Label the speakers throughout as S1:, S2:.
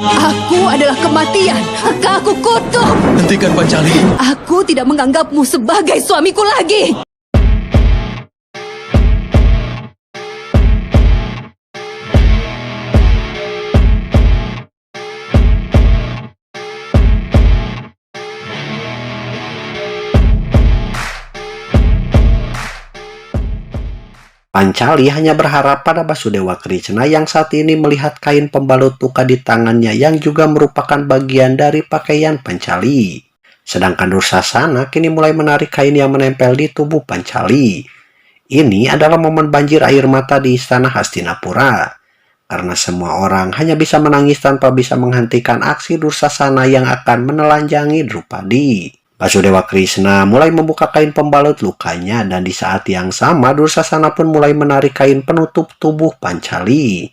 S1: Aku adalah kematian, maka aku kutuk.
S2: Hentikan Pancali.
S1: Aku tidak menganggapmu sebagai suamiku lagi.
S3: Pancali hanya berharap pada Basudewa Krishna yang saat ini melihat kain pembalut luka di tangannya yang juga merupakan bagian dari pakaian Pancali. Sedangkan Dursasana kini mulai menarik kain yang menempel di tubuh Pancali. Ini adalah momen banjir air mata di istana Hastinapura. Karena semua orang hanya bisa menangis tanpa bisa menghentikan aksi Dursasana yang akan menelanjangi Drupadi. Basudewa Krishna mulai membuka kain pembalut lukanya dan di saat yang sama Dursasana pun mulai menarik kain penutup tubuh Pancali.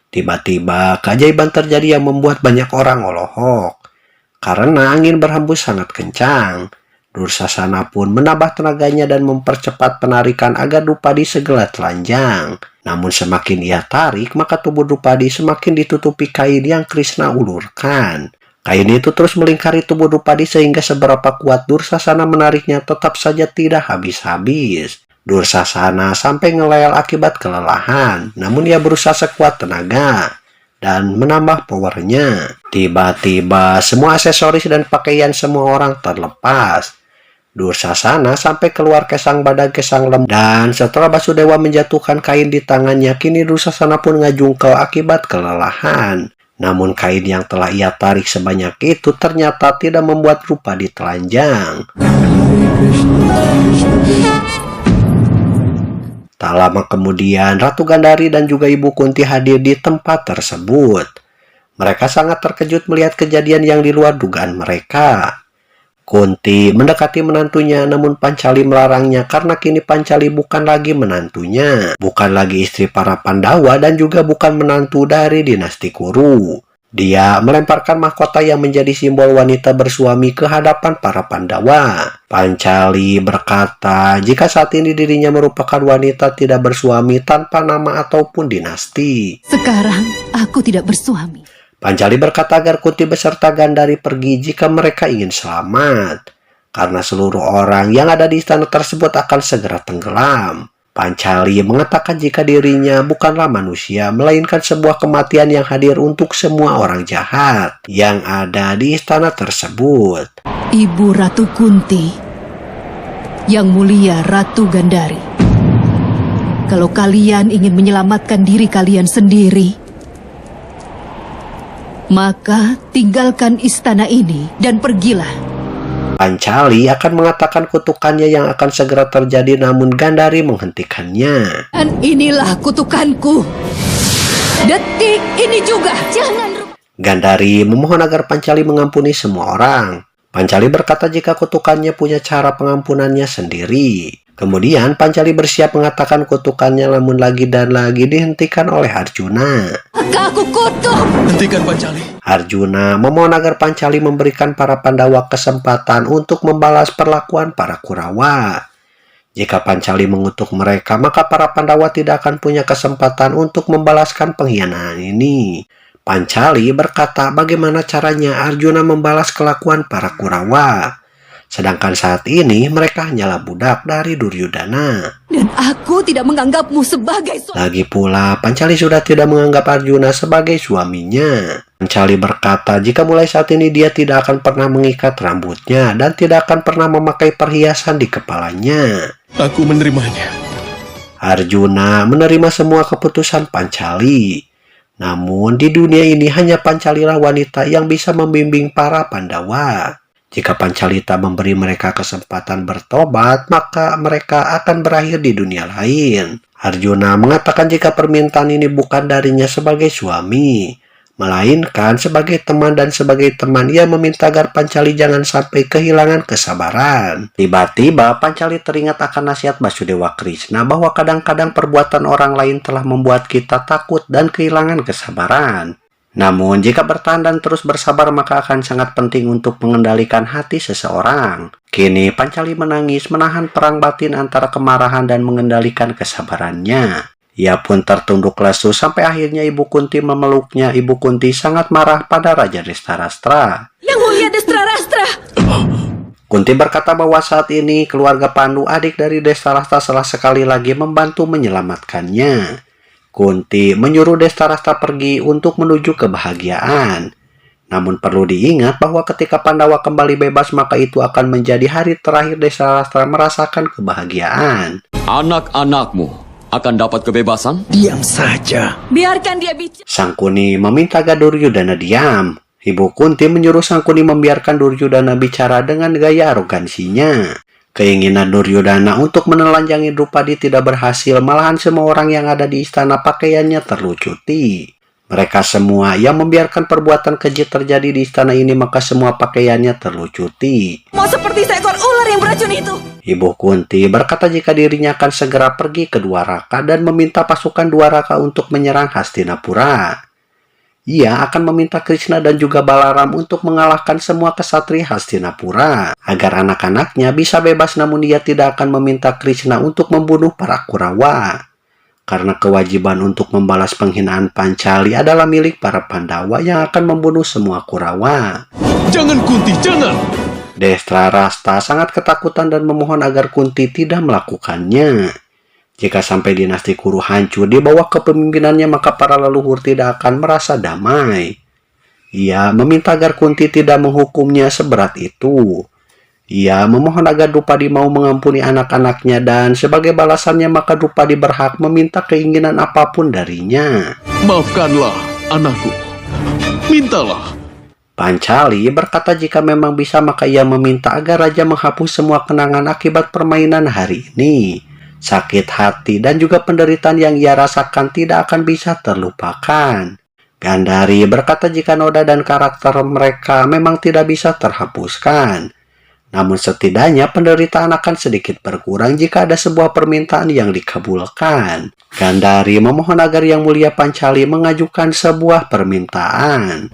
S3: Tiba-tiba keajaiban terjadi yang membuat banyak orang olohok. Karena angin berhembus sangat kencang, Dursasana pun menambah tenaganya dan mempercepat penarikan agar Drupadi segera telanjang. Namun semakin ia tarik, maka tubuh Drupadi semakin ditutupi kain yang Krishna ulurkan. Kain itu terus melingkari tubuh Drupadi sehingga seberapa kuat Dursasana menariknya tetap saja tidak habis-habis. Dursasana sampai ngelel akibat kelelahan, namun ia berusaha sekuat tenaga dan menambah powernya. Tiba-tiba semua aksesoris dan pakaian semua orang terlepas. Dursasana sampai keluar kesang badan kesang lem, dan setelah Basudewa menjatuhkan kain di tangannya, kini Dursasana pun ngajungkel akibat kelelahan. Namun kain yang telah ia tarik sebanyak itu ternyata tidak membuat Drupadi telanjang. Tak lama kemudian Ratu Gandhari dan juga Ibu Kunti hadir di tempat tersebut. Mereka sangat terkejut melihat kejadian yang di luar dugaan mereka. Kunti mendekati menantunya, namun Pancali melarangnya karena kini Pancali bukan lagi menantunya, bukan lagi istri para Pandawa dan juga bukan menantu dari dinasti Kuru. Dia melemparkan mahkota yang menjadi simbol wanita bersuami ke hadapan para Pandawa. Pancali berkata jika saat ini dirinya merupakan wanita tidak bersuami tanpa nama ataupun dinasti.
S1: Sekarang aku tidak bersuami.
S3: Pancali berkata agar Kunti beserta Gandhari pergi jika mereka ingin selamat, karena seluruh orang yang ada di istana tersebut akan segera tenggelam. Pancali mengatakan jika dirinya bukanlah manusia, melainkan sebuah kematian yang hadir untuk semua orang jahat yang ada di istana tersebut.
S1: Ibu Ratu Kunti, Yang Mulia Ratu Gandhari, kalau kalian ingin menyelamatkan diri kalian sendiri, maka tinggalkan istana ini dan pergilah.
S3: Pancali akan mengatakan kutukannya yang akan segera terjadi, namun Gandhari menghentikannya.
S1: Dan inilah kutukanku. Detik ini juga. Jangan.
S3: Gandhari memohon agar Pancali mengampuni semua orang. Pancali berkata jika kutukannya punya cara pengampunannya sendiri. Kemudian Pancali bersiap mengatakan kutukannya, namun lagi dan lagi dihentikan oleh Arjuna.
S1: Maka aku kutuk.
S2: Hentikan Pancali.
S3: Arjuna memohon agar Pancali memberikan para Pandawa kesempatan untuk membalas perlakuan para Kurawa. Jika Pancali mengutuk mereka, maka para Pandawa tidak akan punya kesempatan untuk membalaskan pengkhianatan ini. Pancali berkata bagaimana caranya Arjuna membalas kelakuan para Kurawa. Sedangkan saat ini mereka hanyalah budak dari Duryudana.
S1: Dan aku tidak menganggapmu sebagai suami.
S3: Lagi pula, Pancali sudah tidak menganggap Arjuna sebagai suaminya. Pancali berkata jika mulai saat ini dia tidak akan pernah mengikat rambutnya dan tidak akan pernah memakai perhiasan di kepalanya.
S2: Aku menerimanya.
S3: Arjuna menerima semua keputusan Pancali. Namun di dunia ini hanya Pancalilah wanita yang bisa membimbing para Pandawa. Jika Pancali tak memberi mereka kesempatan bertobat, maka mereka akan berakhir di dunia lain. Arjuna mengatakan jika permintaan ini bukan darinya sebagai suami, melainkan sebagai teman, dan sebagai teman ia meminta agar Pancali jangan sampai kehilangan kesabaran. Tiba-tiba Pancali teringat akan nasihat Basudewa Krishna bahwa kadang-kadang perbuatan orang lain telah membuat kita takut dan kehilangan kesabaran. Namun jika bertahan dan terus bersabar, maka akan sangat penting untuk mengendalikan hati seseorang. Kini Pancali menangis menahan perang batin antara kemarahan dan mengendalikan kesabarannya. Ia pun tertunduk lesu sampai akhirnya Ibu Kunti memeluknya. Ibu Kunti sangat marah pada Raja Destarastra.
S1: Yang mulia Destarastra!
S3: Kunti berkata bahwa saat ini keluarga Pandu, adik dari Destarastra, telah sekali lagi membantu menyelamatkannya. Kunti menyuruh Destarastra pergi untuk menuju kebahagiaan. Namun perlu diingat bahwa ketika Pandawa kembali bebas, maka itu akan menjadi hari terakhir Destarastra merasakan kebahagiaan.
S4: Anak-anakmu akan dapat kebebasan?
S2: Diam saja.
S1: Biarkan dia bicara.
S3: Sangkuni meminta agar Duryudana diam. Ibu Kunti menyuruh Sangkuni membiarkan Duryudana bicara dengan gaya arogansinya. Keinginan Duryudana untuk menelanjangi Drupadi tidak berhasil, malahan semua orang yang ada di istana pakaiannya terlucuti. Mereka semua yang membiarkan perbuatan keji terjadi di istana ini, maka semua pakaiannya terlucuti.
S1: Mau seperti seekor ular yang beracun itu.
S3: Ibu Kunti berkata jika dirinya akan segera pergi ke Dwaraka dan meminta pasukan Dwaraka untuk menyerang Hastinapura. Ia akan meminta Krishna dan juga Balaram untuk mengalahkan semua kesatria Hastinapura agar anak-anaknya bisa bebas, namun ia tidak akan meminta Krishna untuk membunuh para Kurawa. Karena kewajiban untuk membalas penghinaan Pancali adalah milik para Pandawa yang akan membunuh semua Kurawa.
S2: Jangan Kunti, jangan!
S3: Destarastra sangat ketakutan dan memohon agar Kunti tidak melakukannya. Jika sampai dinasti Kuru hancur di bawah kepemimpinannya, maka para leluhur tidak akan merasa damai. Ia meminta agar Kunti tidak menghukumnya seberat itu. Ia memohon agar Drupadi mau mengampuni anak-anaknya, dan sebagai balasannya maka Drupadi berhak meminta keinginan apapun darinya.
S2: Maafkanlah anakku. Mintalah.
S3: Pancali berkata jika memang bisa maka ia meminta agar raja menghapus semua kenangan akibat permainan hari ini. Sakit hati dan juga penderitaan yang ia rasakan tidak akan bisa terlupakan. Gandari berkata jika noda dan karakter mereka memang tidak bisa terhapuskan. Namun setidaknya penderitaan akan sedikit berkurang jika ada sebuah permintaan yang dikabulkan. Gandari memohon agar Yang Mulia Pancali mengajukan sebuah permintaan.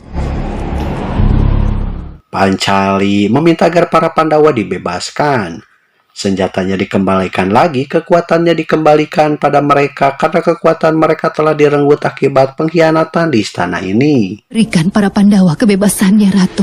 S3: Pancali meminta agar para Pandawa dibebaskan. Senjatanya dikembalikan lagi, kekuatannya dikembalikan pada mereka karena kekuatan mereka telah direnggut akibat pengkhianatan di istana ini.
S1: Berikan para Pandawa kebebasannya, Ratu.